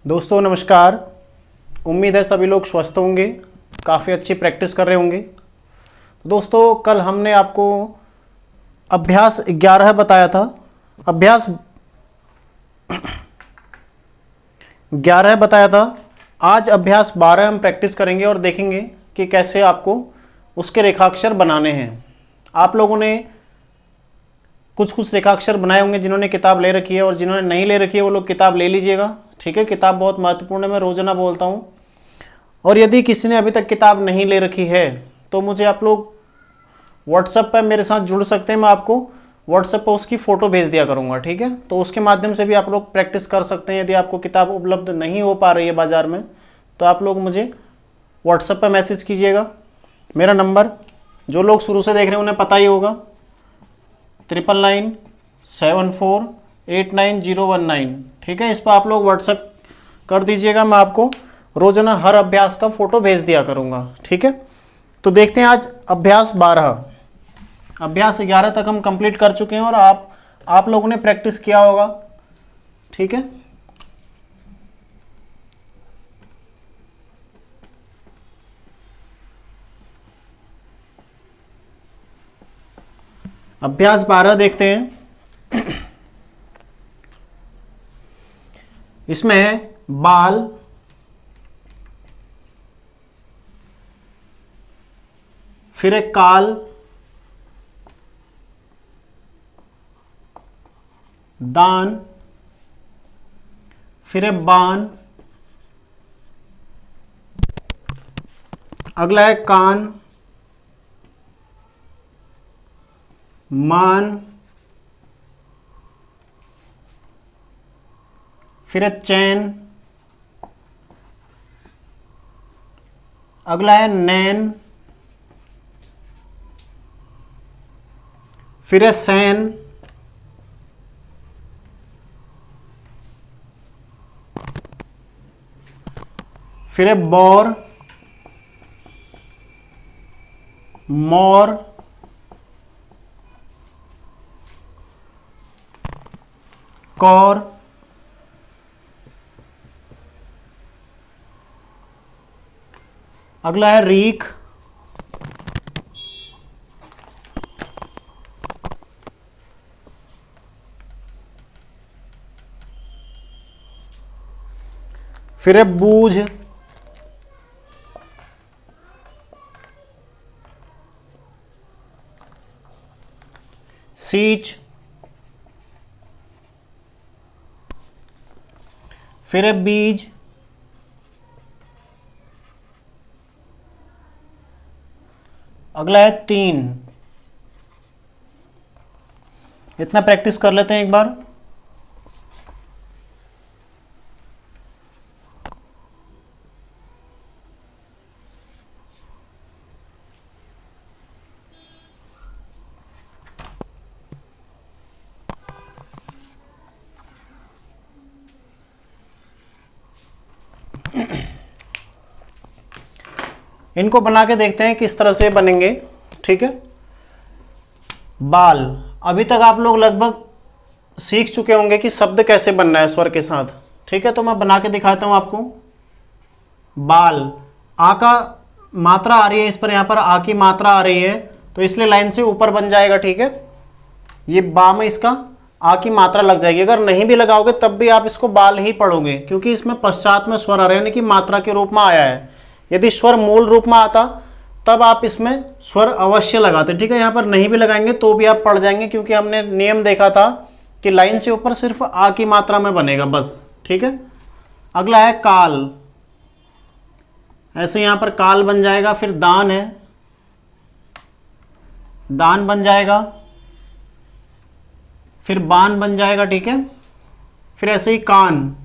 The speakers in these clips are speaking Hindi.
दोस्तों नमस्कार। उम्मीद है सभी लोग स्वस्थ होंगे, काफ़ी अच्छी प्रैक्टिस कर रहे होंगे। तो दोस्तों कल हमने आपको अभ्यास 11 बताया था। अभ्यास 11 बताया था। आज अभ्यास 12 हम प्रैक्टिस करेंगे और देखेंगे कि कैसे आपको उसके रेखाक्षर बनाने हैं। आप लोगों ने कुछ रेखाक्षर बनाए होंगे जिन्होंने किताब ले रखी है, और जिन्होंने नहीं ले रखी है वो लोग किताब ले लीजिएगा। ठीक है, किताब बहुत महत्वपूर्ण है, मैं रोजाना बोलता हूँ। और यदि किसी ने अभी तक किताब नहीं ले रखी है तो मुझे आप लोग व्हाट्सएप पर मेरे साथ जुड़ सकते हैं। मैं आपको व्हाट्सएप पर उसकी फ़ोटो भेज दिया करूँगा। ठीक है, तो उसके माध्यम से भी आप लोग प्रैक्टिस कर सकते हैं। यदि आपको किताब उपलब्ध नहीं हो पा रही है बाज़ार में तो आप लोग मुझे व्हाट्सएप पर मैसेज कीजिएगा। मेरा नंबर जो लोग शुरू से देख रहे हैं उन्हें पता ही होगा, 9997489019। ठीक है, इस पर आप लोग व्हाट्सएप कर दीजिएगा। मैं आपको रोजाना हर अभ्यास का फ़ोटो भेज दिया करूँगा। ठीक है, तो देखते हैं आज अभ्यास 12। अभ्यास 11 तक हम कंप्लीट कर चुके हैं और आप लोगों ने प्रैक्टिस किया होगा। ठीक है, अभ्यास 12 देखते हैं। इसमें है बाल, फिर एक काल, दान, फिर है बान, अगला है कान, मान, फिर है चैन, अगला है नैन, फिर है सैन, फिर है बौर, मोर, कौर, अगला है रीख, फिर है बूझ, सींच, फिर है बीज, अगला है तीन। इतना प्रैक्टिस कर लेते हैं एक बार। इनको बना के देखते हैं किस तरह से बनेंगे। ठीक है, बाल, अभी तक आप लोग लगभग सीख चुके होंगे कि शब्द कैसे बनना है स्वर के साथ। ठीक है, तो मैं बना के दिखाता हूं आपको। बाल, आ का मात्रा आ रही है इस पर, यहाँ पर आ की मात्रा आ रही है तो इसलिए लाइन से ऊपर बन जाएगा। ठीक है, ये बा में इसका आ की मात्रा लग जाएगी। अगर नहीं भी लगाओगे तब भी आप इसको बाल ही पढ़ोगे, क्योंकि इसमें पश्चात में स्वर आ रहे हैं, यानी कि मात्रा के रूप में आया है। यदि स्वर मूल रूप में आता तब आप इसमें स्वर अवश्य लगाते। ठीक है, यहाँ पर नहीं भी लगाएंगे तो भी आप पढ़ जाएंगे, क्योंकि हमने नियम देखा था कि लाइन से ऊपर सिर्फ आ की मात्रा में बनेगा बस। ठीक है, अगला है काल, ऐसे यहाँ पर काल बन जाएगा। फिर दान है, दान बन जाएगा। फिर बान बन जाएगा। ठीक है, फिर ऐसे ही कान,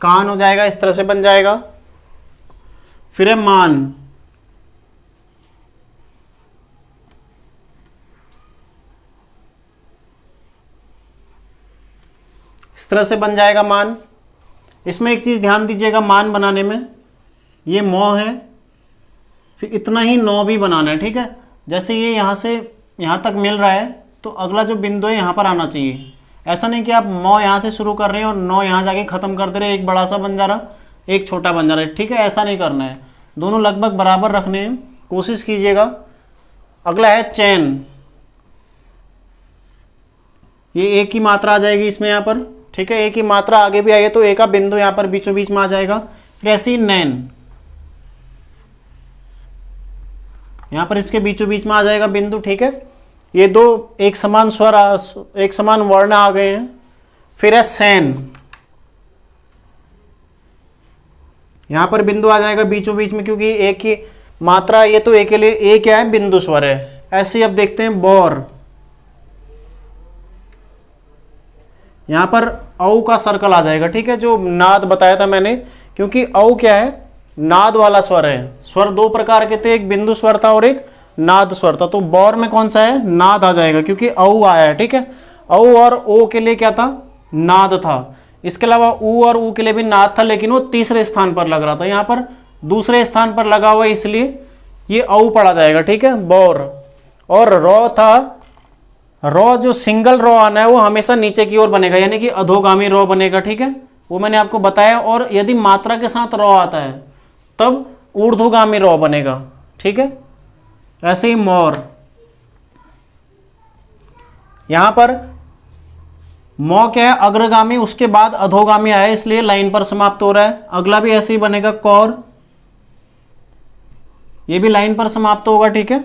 कान हो जाएगा, इस तरह से बन जाएगा। फिर है मान, इस तरह से बन जाएगा मान। इसमें एक चीज ध्यान दीजिएगा, मान बनाने में ये मौ है, फिर इतना ही नौ भी बनाना है। ठीक है, जैसे ये यहां से यहां तक मिल रहा है तो अगला जो बिंदु है यहां पर आना चाहिए। ऐसा नहीं कि आप मौ यहाँ से शुरू कर रहे हैं और नौ यहाँ जाके ख़त्म कर दे रहे हैं, एक बड़ा सा बन जा रहा एक छोटा बन जा रहा है, ठीक है, ऐसा नहीं करना है, दोनों लगभग बराबर रखने हैं, कोशिश कीजिएगा। अगला है चैन, ये एक की मात्रा आ जाएगी इसमें यहाँ पर, ठीक है, एक ही मात्रा आगे भी आई है तो एक का बिंदु यहाँ पर बीचों बीच में आ जाएगा। फिर ऐसे ही नैन, यहाँ पर इसके बीचों बीच में आ जाएगा बिंदु, ठीक है, ये दो एक समान स्वर एक समान वर्ण आ गए हैं। फिर है सैन, यहाँ पर बिंदु आ जाएगा बीचों बीच में क्योंकि एक की मात्रा, ये तो एक के लिए एक क्या है, बिंदु स्वर है। ऐसे ही अब देखते हैं बौर, यहाँ पर औ का सर्कल आ जाएगा, ठीक है, जो नाद बताया था मैंने, क्योंकि औ क्या है, नाद वाला स्वर है। स्वर दो प्रकार के थे, एक बिंदु स्वर था और एक नाद स्वर था, तो बौर में कौन सा है, नाद आ जाएगा क्योंकि औ आया है, ठीक है। औ और ओ के लिए क्या था, नाद था। इसके अलावा ऊ और ऊ के लिए भी नाद था, लेकिन वो तीसरे स्थान पर लग रहा था, यहाँ पर दूसरे स्थान पर लगा हुआ है, इसलिए ये औ पढ़ा जाएगा, ठीक है, बौर। और रॉ था, रॉ जो सिंगल रॉ आना है वो हमेशा नीचे की ओर बनेगा, यानी कि अधोगामी रॉ बनेगा, ठीक है, वो मैंने आपको बताया। और यदि मात्रा के साथ रॉ आता है तब ऊर्ध्वगामी रॉ बनेगा, ठीक है। ऐसे ही मोर, यहां पर मौ क्या है, अग्रगामी, उसके बाद अधोगामी आया इसलिए लाइन पर समाप्त हो रहा है। अगला भी ऐसे ही बनेगा कौर, ये भी लाइन पर समाप्त होगा, ठीक है।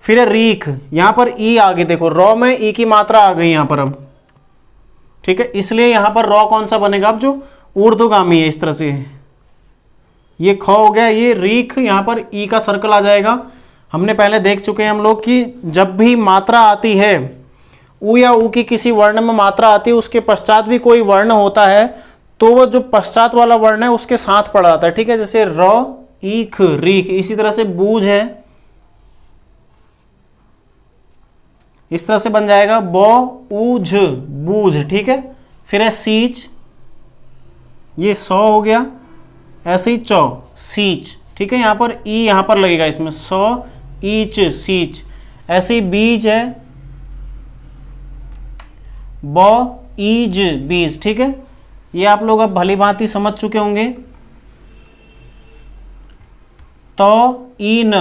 फिर है रीख, यहां पर ई आ गई, देखो रॉ में ई की मात्रा आ गई यहां पर अब, ठीक है, इसलिए यहां पर रॉ कौन सा बनेगा अब, जो ऊर्ध्वगामी है, इस तरह से ये ख हो गया, ये रीख, यहां पर ई का सर्कल आ जाएगा। हमने पहले देख चुके हैं हम लोग कि जब भी मात्रा आती है, ऊ या ऊ की किसी वर्ण में मात्रा आती है, उसके पश्चात भी कोई वर्ण होता है तो वो जो पश्चात वाला वर्ण है उसके साथ पड़ा जाता है, ठीक है, जैसे रॉ, ईख, रीख। इसी तरह से बूझ है, इस तरह से बन जाएगा बौ ऊझ, बूझ, ठीक है। फिर है सीच, ये सौ हो गया। ऐसे ही चौ, सीच, ठीक है, यहां पर ई यहां पर लगेगा इसमें, सौ, ईच, सीच। ऐसे ही बीज है, बौ ईज, बीज, ठीक है, ये आप लोग अब भली भांति समझ चुके होंगे। तो ईन,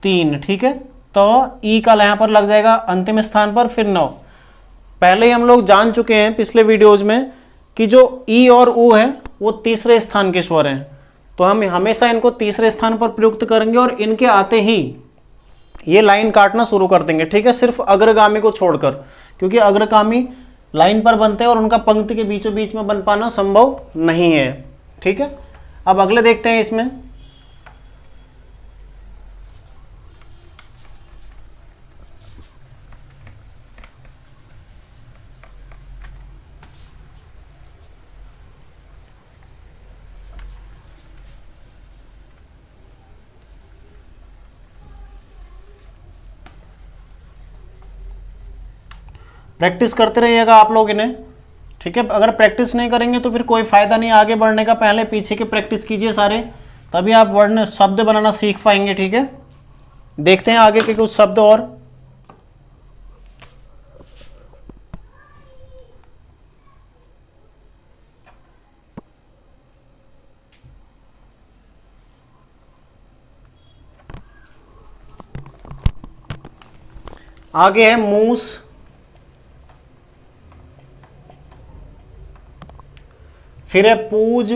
तीन, ठीक है, तो ई का यहां पर लग जाएगा अंतिम स्थान पर। फिर नौ, पहले ही हम लोग जान चुके हैं पिछले वीडियोज में कि जो ई और ऊ है वो तीसरे स्थान के स्वर हैं, तो हम हमेशा इनको तीसरे स्थान पर प्रयुक्त करेंगे और इनके आते ही ये लाइन काटना शुरू कर देंगे, ठीक है, सिर्फ अग्रगामी को छोड़कर, क्योंकि अग्रगामी लाइन पर बनते हैं और उनका पंक्ति के बीचों बीच में बन पाना संभव नहीं है, ठीक है। अब अगले देखते हैं इसमें, प्रैक्टिस करते रहिएगा आप लोग इन्हें, ठीक है। अगर प्रैक्टिस नहीं करेंगे तो फिर कोई फायदा नहीं आगे बढ़ने का, पहले पीछे के प्रैक्टिस कीजिए सारे, तभी आप वर्ण शब्द बनाना सीख पाएंगे, ठीक है। देखते हैं आगे के कुछ शब्द और। आगे है मूस, फिर है पूज,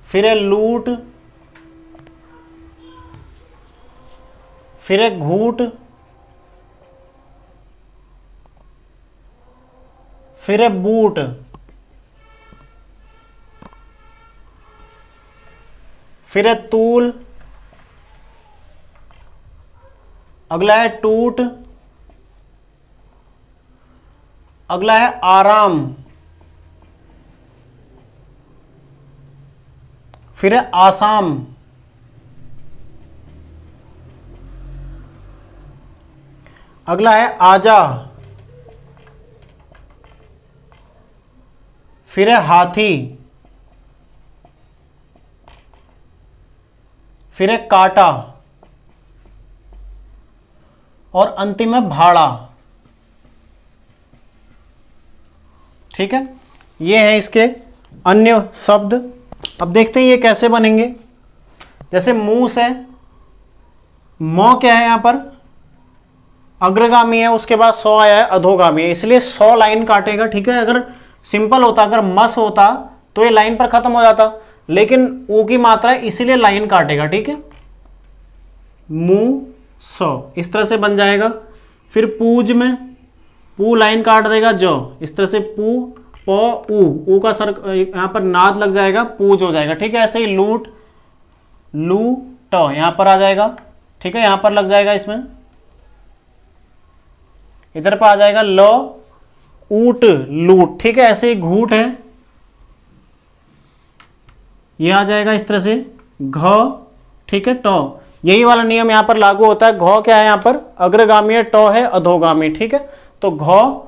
फिर है लूट, फिर है घूट, फिर है बूट, फिर है तूल, अगला है टूट, अगला है आराम, फिर है आसाम, अगला है आजा, फिर है हाथी, फिर है काटा और अंतिम है भाड़ा। ठीक है, ये है इसके अन्य शब्द। अब देखते हैं ये कैसे बनेंगे। जैसे मूस है, मौ क्या है यहाँ पर, अग्रगामी है, उसके बाद सौ आया है अधोगामी है, इसलिए 100 लाइन काटेगा। ठीक है, अगर सिंपल होता, अगर मस होता तो ये लाइन पर खत्म हो जाता, लेकिन ऊ की मात्रा है इसीलिए लाइन काटेगा। ठीक है, मु 100 इस तरह से बन जाएगा। फिर पूज में पू लाइन काट देगा जो, इस तरह से पू पौ ऊ का सर यहाँ पर नाद लग जाएगा, पूज हो जाएगा। ठीक है, ऐसे ही लूट लू ट यहाँ पर आ जाएगा। ठीक है, यहाँ पर लग जाएगा, इसमें इधर पर आ जाएगा लो ऊट लूट। ठीक है, ऐसे ही घूट है, ये आ जाएगा इस तरह से घ। ठीक है, ट यही वाला नियम यहां पर लागू होता है। घ क्या है यहाँ पर, अग्रगामी है, ट है अधोगामी। ठीक है, तो घ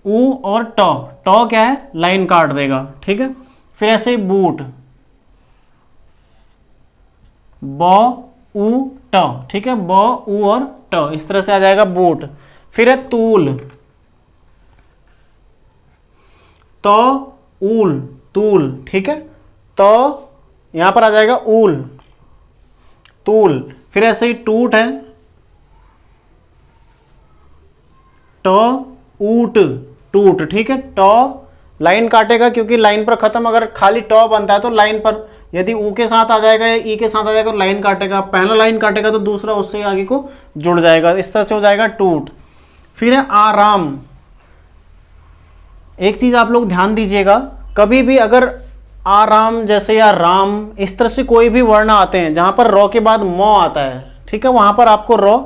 ऊ और ट, ट क्या है, लाइन काट देगा। ठीक है, फिर ऐसे ही बूट ब ऊ ट। ठीक है, ब ऊ और ट इस तरह से आ जाएगा बूट। फिर है तूल, तो ऊल तूल। ठीक है, तो यहां पर आ जाएगा ऊल तूल। फिर ऐसे ही टूट है, ट ऊट टूट। ठीक है, ट लाइन काटेगा क्योंकि लाइन पर खत्म, अगर खाली ट बनता है तो लाइन पर, यदि ऊ के साथ आ जाएगा या ई के साथ आ जाएगा तो लाइन काटेगा, पहला लाइन काटेगा तो दूसरा उससे आगे को जुड़ जाएगा, इस तरह से हो जाएगा टूट। फिर है आराम। एक चीज आप लोग ध्यान दीजिएगा, कभी भी अगर आराम जैसे या राम इस तरह से कोई भी वर्ण आते हैं जहां पर रॉ के बाद मौ आता है, ठीक है, वहां पर आपको रॉ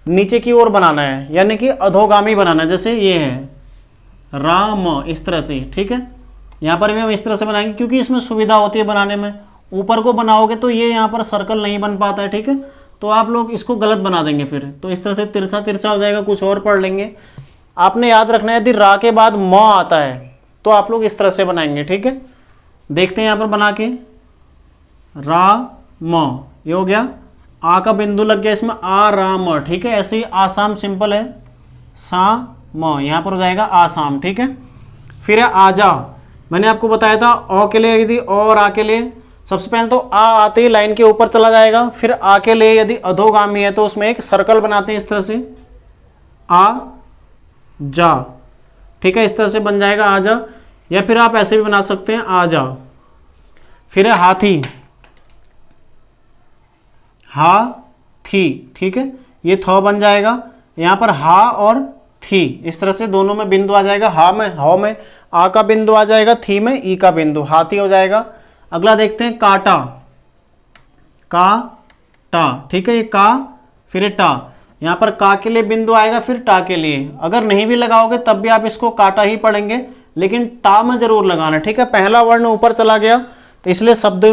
नीचे की ओर बनाना है, यानी कि अधोगामी बनाना है। जैसे ये है राम, इस तरह से। ठीक है, यहाँ पर भी हम इस तरह से बनाएंगे क्योंकि इसमें सुविधा होती है बनाने में। ऊपर को बनाओगे तो ये यहाँ पर सर्कल नहीं बन पाता है। ठीक है, तो आप लोग इसको गलत बना देंगे फिर, तो इस तरह से तिरछा तिरछा हो जाएगा। कुछ और पढ़ लेंगे। आपने याद रखना है, यदि रा के बाद म आता है तो आप लोग इस तरह से बनाएंगे। ठीक है, देखते हैं यहाँ पर बना के, रा म ये हो गया, आ का बिंदु लग गया इसमें, आ राम। ठीक है, ऐसे ही आसाम सिंपल है, सा म यहाँ पर हो जाएगा आसाम। ठीक है, फिर है आजा। मैंने आपको बताया था ओ के लिए यदि और आ के लिए, सबसे पहले तो आ आते ही लाइन के ऊपर चला जाएगा। फिर आ के लिए यदि अधोगामी है तो उसमें एक सर्कल बनाते हैं इस तरह से, आ जा। ठीक है, इस तरह से बन जाएगा आजा, या फिर आप ऐसे भी बना सकते हैं आजा। फिर है हाथी, हा थी। ठीक है, ये थ बन जाएगा, यहाँ पर हा और थी इस तरह से दोनों में बिंदु आ जाएगा। हा में ह में आ का बिंदु आ जाएगा, थी में ई का बिंदु, हाथी हो जाएगा। अगला देखते हैं काटा, का टा। ठीक है, ये का फिर टा, यहाँ पर का के लिए बिंदु आएगा, फिर टा के लिए। अगर नहीं भी लगाओगे तब भी आप इसको काटा ही पढ़ेंगे, लेकिन टा में जरूर लगाना। ठीक है, पहला वर्ण ऊपर चला गया तो इसलिए शब्द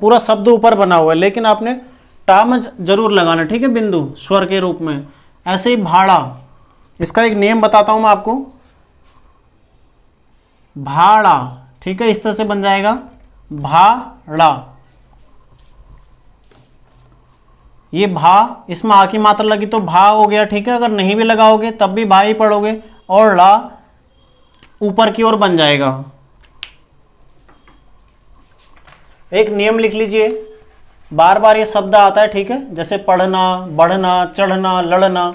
पूरा शब्द ऊपर बना हुआ है, लेकिन आपने टा में जरूर लगाना। ठीक है, बिंदु स्वर के रूप में। ऐसे ही भाड़ा, इसका एक नियम बताता हूं मैं आपको, भाड़ा। ठीक है, इस तरह से बन जाएगा भाड़ा। ये भा, इसमें आ की मात्रा लगी तो भा हो गया। ठीक है, अगर नहीं भी लगाओगे तब भी भा ही पढ़ोगे, और ला ऊपर की ओर बन जाएगा। एक नियम लिख लीजिए, बार बार ये शब्द आता है। ठीक है, जैसे पढ़ना, बढ़ना, चढ़ना, लड़ना,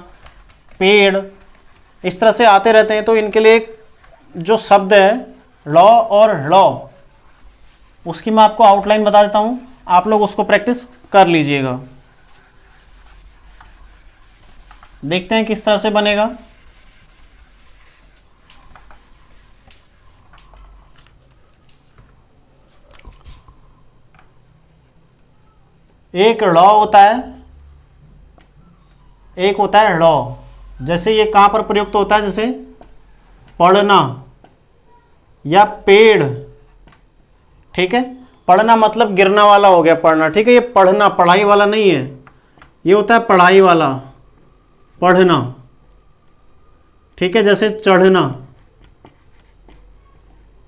पेड़, इस तरह से आते रहते हैं। तो इनके लिए एक जो शब्द है लॉ और लॉ, उसकी मैं आपको आउटलाइन बता देता हूं, आप लोग उसको प्रैक्टिस कर लीजिएगा। देखते हैं किस तरह से बनेगा। एक लॉ होता है, एक होता है लॉ। जैसे ये कहां पर प्रयुक्त होता है, जैसे पढ़ना या पेड़। ठीक है, पढ़ना मतलब गिरना वाला हो गया पढ़ना। ठीक है, ये पढ़ना पढ़ाई वाला नहीं है, ये होता है पढ़ाई वाला, पढ़ना। ठीक है, जैसे चढ़ना।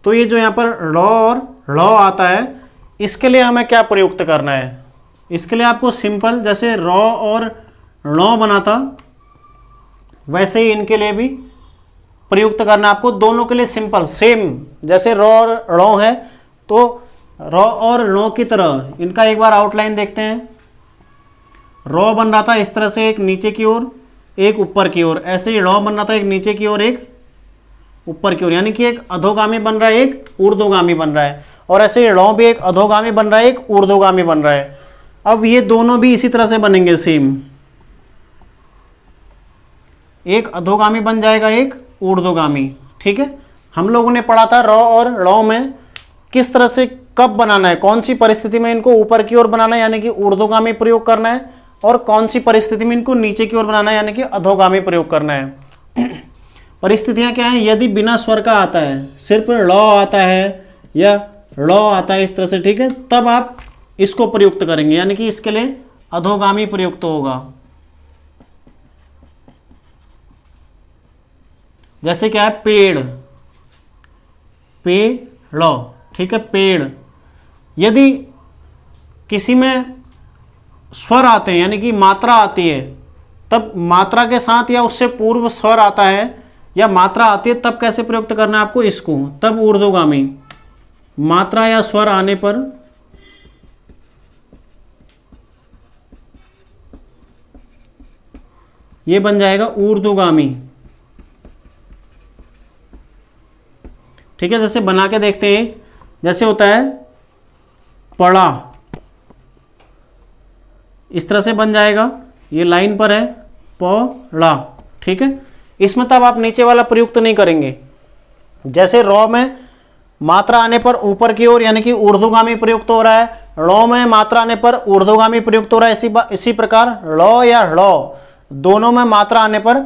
तो ये जो यहां पर लॉ और लॉ आता है, इसके लिए हमें क्या प्रयुक्त करना है, इसके लिए आपको सिंपल जैसे रॉ और णौ बना था, वैसे ही इनके लिए भी प्रयुक्त करना है आपको, दोनों के लिए सिंपल सेम, जैसे रॉ और णौ है तो रॉ और णौ की तरह इनका एक बार आउटलाइन देखते हैं। रॉ बन रहा था इस तरह से, एक नीचे की ओर एक ऊपर की ओर, ऐसे ही णौ बन रहा था एक नीचे की ओर एक ऊपर की ओर, यानी कि एक अधोगामी बन रहा है एक ऊर्ध्वगामी बन रहा है, और ऐसे ही णौ भी एक अधोगामी बन रहा है एक ऊर्ध्वगामी बन रहा है। अब ये दोनों भी इसी तरह से बनेंगे सेम, एक अधोगामी बन जाएगा एक ऊर्ध्वगामी। ठीक है, हम लोगों ने पढ़ा था रॉ और णौ में किस तरह से कब बनाना है, कौन सी परिस्थिति में इनको ऊपर की ओर बनाना है यानी कि ऊर्ध्वगामी प्रयोग करना है, और कौन सी परिस्थिति में इनको नीचे की ओर बनाना है यानी कि अधोगामी प्रयोग करना है। परिस्थितियां क्या हैं, यदि बिना स्वर का आता है, सिर्फ ळ आता है या ळ आता है इस तरह से, ठीक है, तब आप इसको प्रयुक्त करेंगे, यानी कि इसके लिए अधोगामी प्रयुक्त होगा। जैसे क्या है, पेड़, पेड़, ठीक है, पेड़। यदि किसी में स्वर आते हैं यानी कि मात्रा आती है, तब मात्रा के साथ या उससे पूर्व स्वर आता है या मात्रा आती है, तब कैसे प्रयुक्त करना है आपको इसको, तब ऊर्ध्वगामी। मात्रा या स्वर आने पर यह बन जाएगा ऊर्ध्वगामी। ठीक है, जैसे बना के देखते हैं, जैसे होता है पढ़ा, इस तरह से बन जाएगा, ये लाइन पर है पढ़ा। ठीक है, इसमें तब आप नीचे वाला प्रयुक्त नहीं करेंगे। जैसे रॉ में मात्रा आने पर ऊपर की ओर यानी कि ऊर्ध्वगामी प्रयुक्त हो रहा है, णौ में मात्रा आने पर ऊर्ध्वगामी प्रयुक्त हो रहा है, इसी प्रकार ळ या ळ दोनों में मात्रा आने पर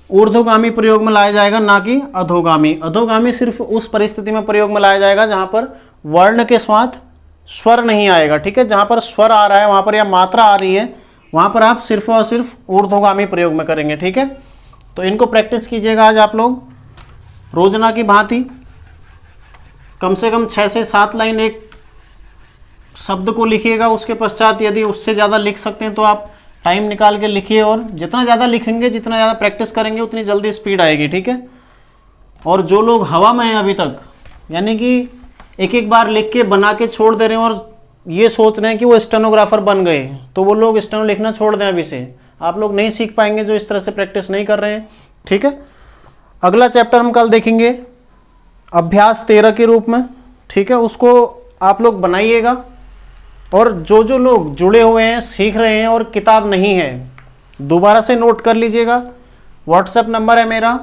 ऊर्ध्वगामी प्रयोग में लाया जाएगा, ना कि अधोगामी। अधोगामी सिर्फ उस परिस्थिति में प्रयोग में लाया जाएगा जहां पर वर्ण के साथ स्वर नहीं आएगा। ठीक है, जहां पर स्वर आ रहा है वहां पर या मात्रा आ रही है वहां पर आप सिर्फ और सिर्फ ऊर्ध्वगामी प्रयोग में करेंगे। ठीक है, तो इनको प्रैक्टिस कीजिएगा आज आप लोग रोजना की भांति, कम से कम 6 से 7 लाइन एक शब्द को लिखिएगा। उसके पश्चात यदि उससे ज़्यादा लिख सकते हैं तो आप टाइम निकाल के लिखिए, और जितना ज़्यादा लिखेंगे, जितना ज़्यादा प्रैक्टिस करेंगे, उतनी जल्दी स्पीड आएगी। ठीक है, और जो लोग हवा में हैं अभी तक, यानी कि एक एक बार लिख के बना के छोड़ दे रहे हैं और ये सोच रहे हैं कि वो स्टेनोग्राफर बन गए, तो वो लोग स्टेनो लिखना छोड़ दें अभी से। आप लोग नहीं सीख पाएंगे जो इस तरह से प्रैक्टिस नहीं कर रहे हैं। ठीक है, अगला चैप्टर हम कल देखेंगे अभ्यास 13 के रूप में। ठीक है, उसको आप लोग बनाइएगा, और जो जो लोग जुड़े हुए हैं, सीख रहे हैं और किताब नहीं है, दोबारा से नोट कर लीजिएगा। व्हाट्सएप नंबर है मेरा,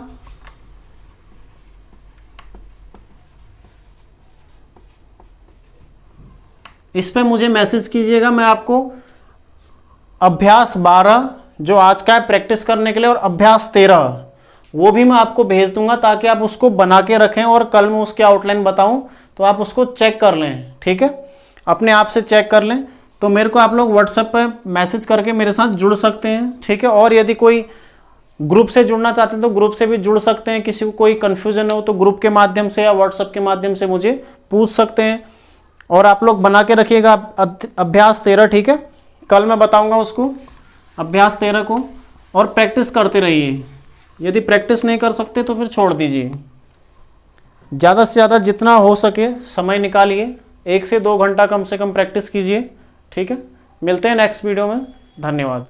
इस पे मुझे मैसेज कीजिएगा। मैं आपको अभ्यास 12 जो आज का है प्रैक्टिस करने के लिए, और अभ्यास 13 वो भी मैं आपको भेज दूंगा, ताकि आप उसको बना के रखें और कल मैं उसकी आउटलाइन बताऊं तो आप उसको चेक कर लें। ठीक है, अपने आप से चेक कर लें। तो मेरे को आप लोग व्हाट्सएप पे मैसेज करके मेरे साथ जुड़ सकते हैं। ठीक है, और यदि कोई ग्रुप से जुड़ना चाहते हैं तो ग्रुप से भी जुड़ सकते हैं। किसी को कोई कन्फ्यूजन हो तो ग्रुप के माध्यम से या व्हाट्सएप के माध्यम से मुझे पूछ सकते हैं। और आप लोग बना के रखिएगा अभ्यास 13। ठीक है, कल मैं बताऊंगा उसको अभ्यास 13 को, और प्रैक्टिस करते रहिए। यदि प्रैक्टिस नहीं कर सकते तो फिर छोड़ दीजिए। ज़्यादा से ज़्यादा जितना हो सके समय निकालिए, 1 से 2 घंटा कम से कम प्रैक्टिस कीजिए। ठीक है, मिलते हैं नेक्स्ट वीडियो में। धन्यवाद।